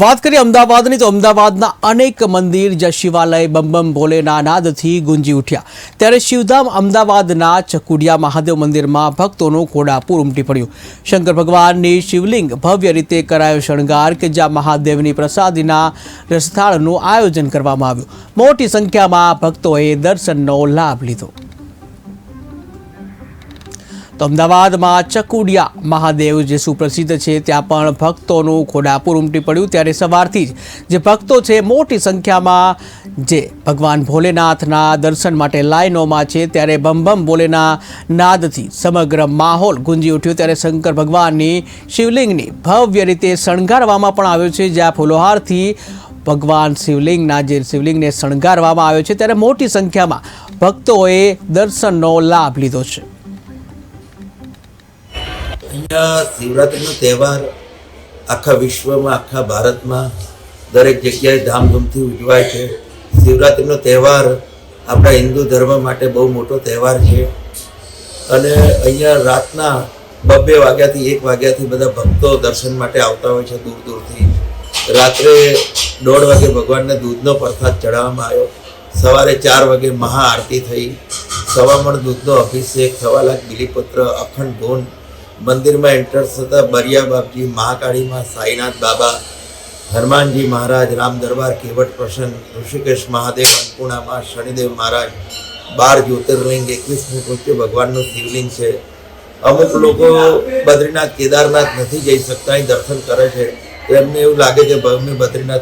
વાત કરીએ અમદાવાદની તો અમદાવાદના અનેક મંદિર જ્યાં શિવાલય બમ બમ ભોલેના નાદથી ગુંજી ઉઠ્યા, ત્યારે શિવધામ અમદાવાદના ચકુડિયા મહાદેવ મંદિરમાં ભક્તોનું ઘોડાપૂર ઉમટી પડ્યું। શંકર ભગવાનની શિવલિંગ ભવ્ય રીતે કરાયો શણગાર કે જ્યાં મહાદેવની પ્રસાદીના રસથાળનું આયોજન કરવામાં આવ્યું। મોટી સંખ્યામાં ભક્તોએ દર્શનનો લાભ લીધો। તો અમદાવાદમાં ચકુડિયા મહાદેવ જે સુપ્રસિદ્ધ છે ત્યાં પણ ભક્તોનું ઘોડાપૂર ઉમટી પડ્યું, ત્યારે સવારથી જ જે ભક્તો છે મોટી સંખ્યામાં જે ભગવાન ભોલેનાથના દર્શન માટે લાઈનોમાં છે, ત્યારે બમ બમ ભોલેના નાદથી સમગ્ર માહોલ ગુંજી ઉઠ્યો। ત્યારે શંકર ભગવાનની શિવલિંગની ભવ્ય રીતે શણગારવામાં પણ આવ્યો છે, જ્યાં ફૂલોહારથી ભગવાન શિવલિંગને શણગારવામાં આવ્યો છે, ત્યારે મોટી સંખ્યામાં ભક્તોએ દર્શનનો લાભ લીધો છે। અહીંયા શિવરાત્રિનો તહેવાર આખા વિશ્વમાં, આખા ભારતમાં દરેક જગ્યાએ ધામધૂમથી ઉજવાય છે। શિવરાત્રિનો તહેવાર આપણા હિન્દુ ધર્મ માટે બહુ મોટો તહેવાર છે અને અહીંયા રાતના 2 વાગ્યાથી 1 વાગ્યાથી બધા ભક્તો દર્શન માટે આવતા હોય છે દૂર દૂરથી। રાત્રે 1:30 વાગે ભગવાનને દૂધનો પ્રસાદ ચડાવવામાં આવ્યો। સવારે 4 વાગે મહાઆરતી થઈ, 1.25 મણ દૂધનો અભિષેક, 1.25 લાખ બિલીપત્ર, અખંડ ધૂન, મંદિરમાં એન્ટર થતાં બરિયા બાપજી, મહાકાળીમાં સાઈનાથ બાબા, હનુમાનજી મહારાજ, રામ દરબાર, કેવટ પ્રસન્ન, ઋષિકેશ મહાદેવ, અન્નપૂર્ણામાં શનિદેવ મહારાજ, 12 જ્યોતિર્લિંગ, 21 ફૂટ ઊંચું ભગવાનનું શિવલિંગ છે। અમુક લોકો બદ્રીનાથ, કેદારનાથ નથી જઈ શકતા, અહીં દર્શન કરે છે, તો એમને એવું લાગે કે બદ્રીનાથ